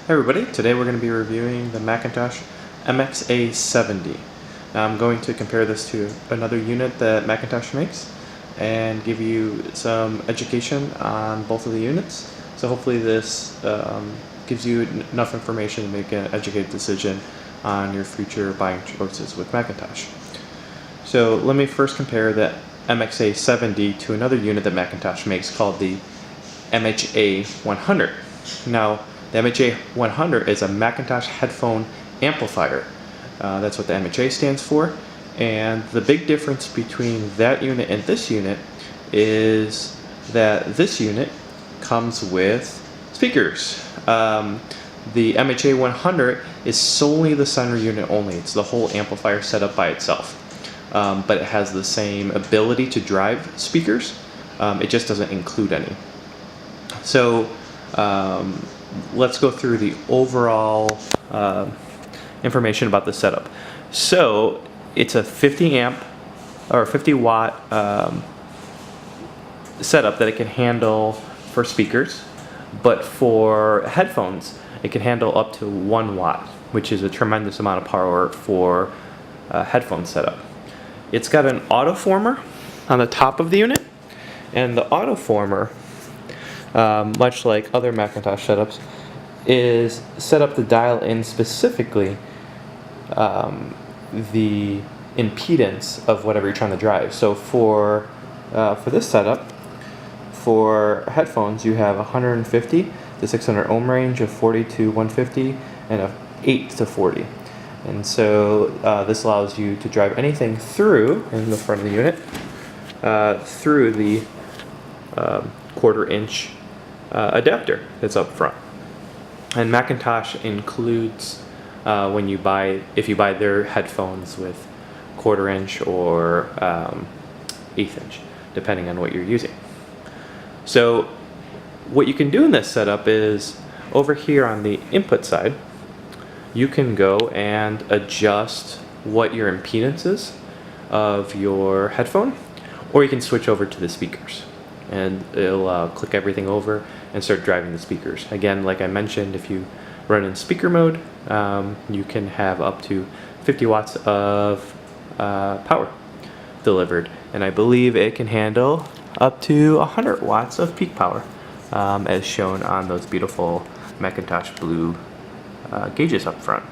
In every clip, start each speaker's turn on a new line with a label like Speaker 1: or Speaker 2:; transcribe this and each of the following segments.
Speaker 1: Hey everybody, today we're going to be reviewing the Macintosh MXA70. Now I'm going to compare this to another unit that Macintosh makes and give you some education on both of the units. So hopefully this gives you enough information to make an educated decision on your future buying choices with Macintosh. So let me first compare the MXA70 to another unit that Macintosh makes called the MHA100. Now, the MHA100 is a Macintosh headphone amplifier. That's what the MHA stands for. And the big difference between that unit and this unit is that this unit comes with speakers. The MHA100 is solely the center unit only. It's the whole amplifier set up by itself. But it has the same ability to drive speakers. It just doesn't include any. So let's go through the overall information about the setup. So it's a 50 amp or 50 watt setup that it can handle for speakers, but for headphones it can handle up to 1 watt, which is a tremendous amount of power for a headphone setup. It's got an autoformer on the top of the unit, and the autoformer, much like other Macintosh setups, is set up to dial in specifically the impedance of whatever you're trying to drive. So for this setup, for headphones, you have 150 to 600 ohm range, of 40 to 150, and of 8 to 40. And so this allows you to drive anything through, in the front of the unit, through the 1/4 inch adapter that's up front. And Macintosh includes if you buy their headphones with 1/4 inch or 1/8 inch, depending on what you're using. So what you can do in this setup is, over here on the input side, you can go and adjust what your impedance is of your headphone, or you can switch over to the speakers and it'll click everything over and start driving the speakers. Again, like I mentioned, if you run in speaker mode, you can have up to 50 watts of power delivered, and I believe it can handle up to 100 watts of peak power, as shown on those beautiful Macintosh blue gauges up front.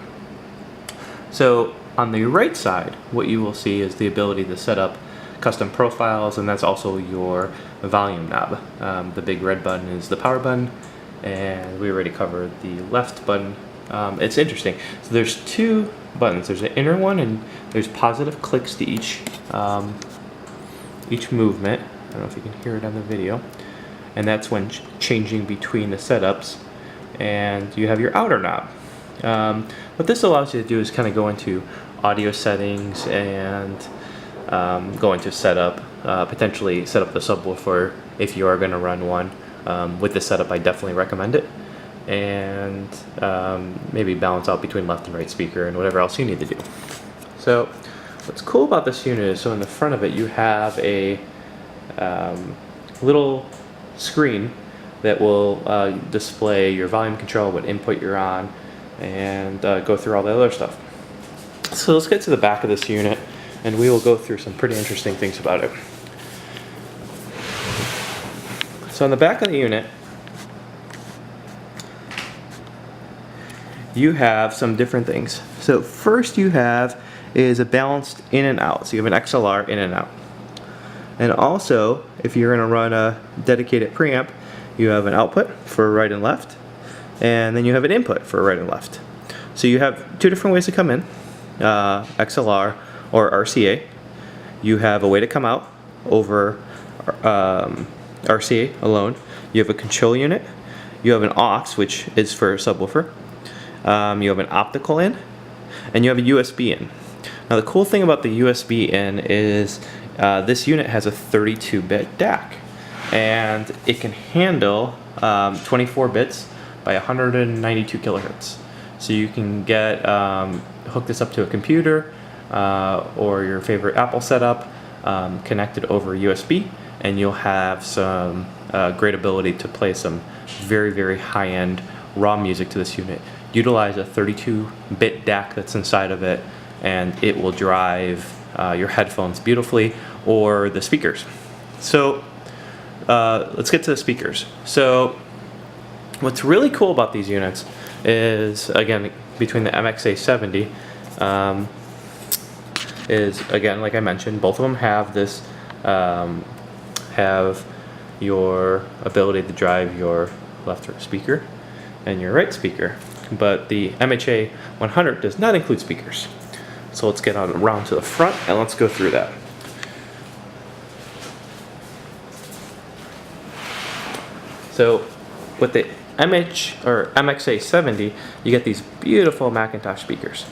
Speaker 1: So on the right side, what you will see is the ability to set up custom profiles, and that's also your volume knob. The big red button is the power button, and we already covered the left button. It's interesting. So there's 2 buttons. There's an inner one, and there's positive clicks to each movement. I don't know if you can hear it on the video. And that's when changing between the setups. And you have your outer knob. What this allows you to do is kind of go into audio settings and go into setup, potentially set up the subwoofer if you are going to run one. With this setup, I definitely recommend it. And maybe balance out between left and right speaker and whatever else you need to do. So what's cool about this unit is, so in the front of it you have a little screen that will display your volume control, what input you're on, and go through all the other stuff. So let's get to the back of this unit, and we will go through some pretty interesting things about it. So on the back of the unit, you have some different things. So first you have is a balanced in and out. So you have an XLR in and out. And also, if you're going to run a dedicated preamp, you have an output for right and left, and then you have an input for right and left. So you have 2 different ways to come in, XLR or RCA. You have a way to come out over RCA alone. You have a control unit. You have an aux, which is for a subwoofer. You have an optical in, and you have a USB in. Now the cool thing about the USB in is this unit has a 32-bit DAC, and it can handle 24 bits by 192 kilohertz. So you can get hook this up to a computer or your favorite Apple setup, connect it over USB, and you'll have some great ability to play some very, very high-end raw music to this unit, utilize a 32-bit DAC that's inside of it, and it will drive your headphones beautifully, or the speakers. So let's get to the speakers. So what's really cool about these units is, again, between the MXA70, is, again, like I mentioned, both of them have this, have your ability to drive your left speaker and your right speaker, but the MHA100 does not include speakers. So let's get on around to the front and let's go through that. So with the MXA70, you get these beautiful Macintosh speakers,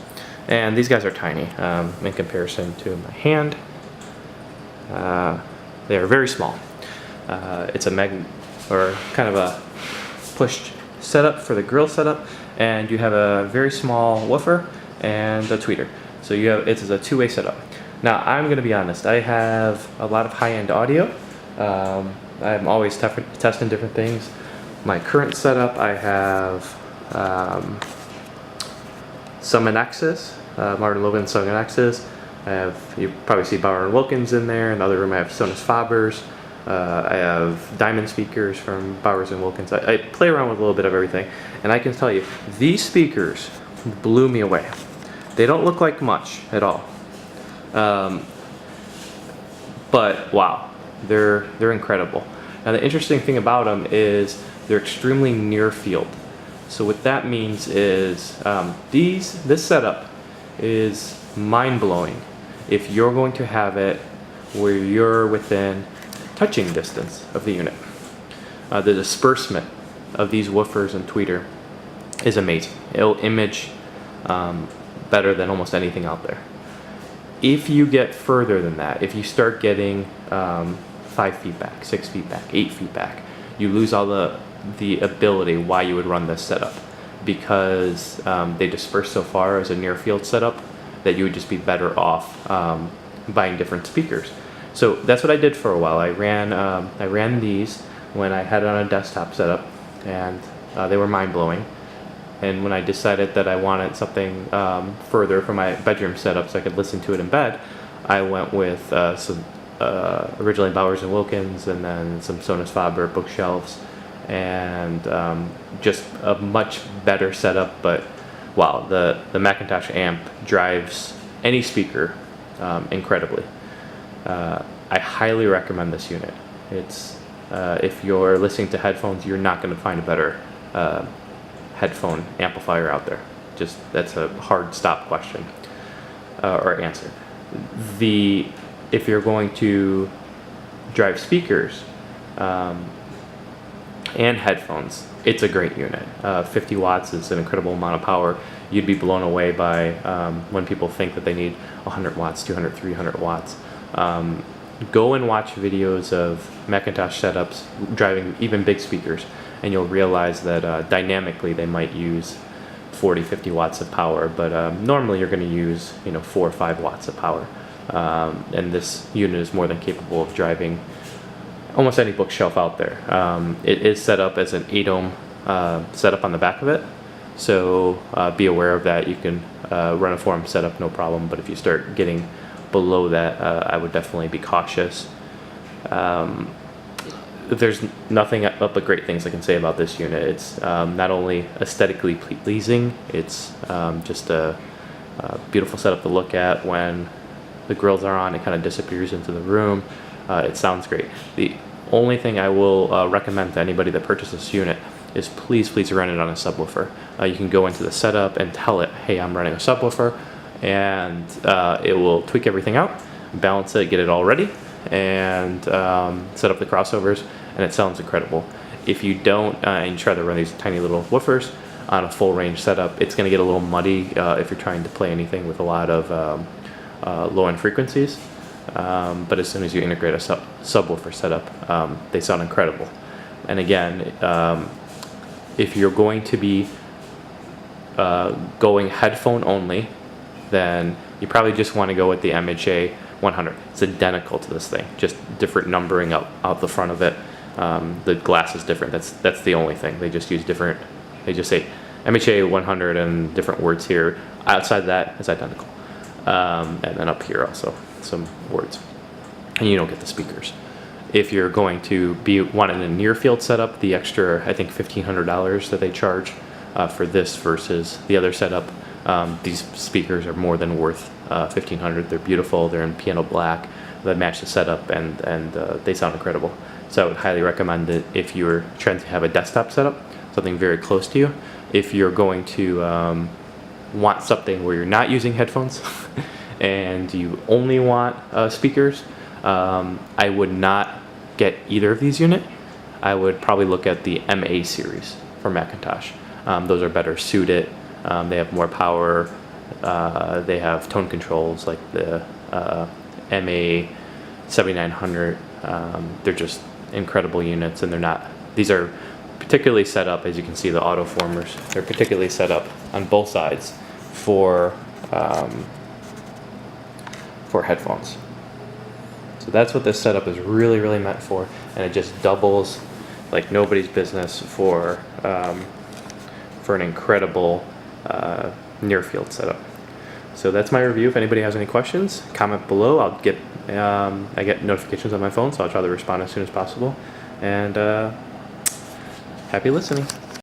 Speaker 1: and these guys are tiny in comparison to my hand. They are very small. It's a kind of a pushed setup for the grill setup, and you have a very small woofer and a tweeter. So it's a two-way setup. Now I'm going to be honest. I have a lot of high-end audio. I'm always testing different things. My current setup, I have some X's, Martin Logan some X's. You probably see Bauer & Wilkins in there. In the other room I have Sonus Fabers. I have diamond speakers from Bauer & Wilkins. I play around with a little bit of everything, and I can tell you, these speakers blew me away. They don't look like much at all, but wow, they're incredible. Now the interesting thing about them is they're extremely near field. So what that means is this setup is mind-blowing if you're going to have it where you're within touching distance of the unit. The disbursement of these woofers and tweeter is amazing. It'll image better than almost anything out there. If you get further than that, if you start getting 5 feet back, 6 feet back, 8 feet back, you lose all the ability why you would run this setup, because they disperse so far as a near field setup that you would just be better off buying different speakers. So that's what I did for a while. I ran these when I had it on a desktop setup, and they were mind-blowing. And when I decided that I wanted something further for my bedroom setup so I could listen to it in bed, I went with some originally Bauer & Wilkins, and then some Sonus Faber bookshelves, and just a much better setup. But wow, the Macintosh amp drives any speaker incredibly. I highly recommend this unit. It's if you're listening to headphones, you're not going to find a better headphone amplifier out there. Just, that's a hard stop question or answer. If you're going to drive speakers and headphones, it's a great unit. 50 watts is an incredible amount of power. You'd be blown away by when people think that they need 100 watts, 200, 300 watts. Go and watch videos of Macintosh setups driving even big speakers, and you'll realize that dynamically they might use 40, 50 watts of power, but normally you're going to use 4 or 5 watts of power. And this unit is more than capable of driving almost any bookshelf out there. It is set up as an 8-ohm setup on the back of it, so be aware of that. You can run a 4-ohm setup, no problem, but if you start getting below that, I would definitely be cautious. There's nothing but great things I can say about this unit. It's not only aesthetically pleasing, it's just a beautiful setup to look at. When the grills are on, it kind of disappears into the room. It sounds great. The only thing I will recommend to anybody that purchases this unit is please run it on a subwoofer. You can go into the setup and tell it, hey, I'm running a subwoofer, and it will tweak everything out, balance it, get it all ready, and set up the crossovers, and it sounds incredible. If you don't, and you try to run these tiny little woofers on a full range setup, it's going to get a little muddy if you're trying to play anything with a lot of low-end frequencies. But as soon as you integrate a subwoofer setup, they sound incredible. And again, if you're going to be going headphone only, then you probably just want to go with the MHA100. It's identical to this thing, just different numbering out the front of it. The glass is different. That's the only thing. They just use different They just say MHA100 and different words here. Outside that, it's identical. And then up here also some words. And you don't get the speakers. If you're going to be wanting a near field setup, the extra, I think $1,500 that they charge for this versus the other setup, these speakers are more than worth $1,500. They're beautiful. They're in piano black. They match the setup, and they sound incredible. So I would highly recommend it if you're trying to have a desktop setup, something very close to you. If you're going to want something where you're not using headphones and you only want speakers, I would not get either of these units. I would probably look at the MA series from Macintosh. Those are better suited. They have more power. They have tone controls like the MA7900. They're just incredible units, and these are particularly set up, as you can see, the auto formers. They're particularly set up on both sides for headphones. So that's what this setup is really, really meant for, and it just doubles like nobody's business for an incredible near field setup. So that's my review. If anybody has any questions, comment below. I get notifications on my phone, so I'll try to respond as soon as possible. And happy listening.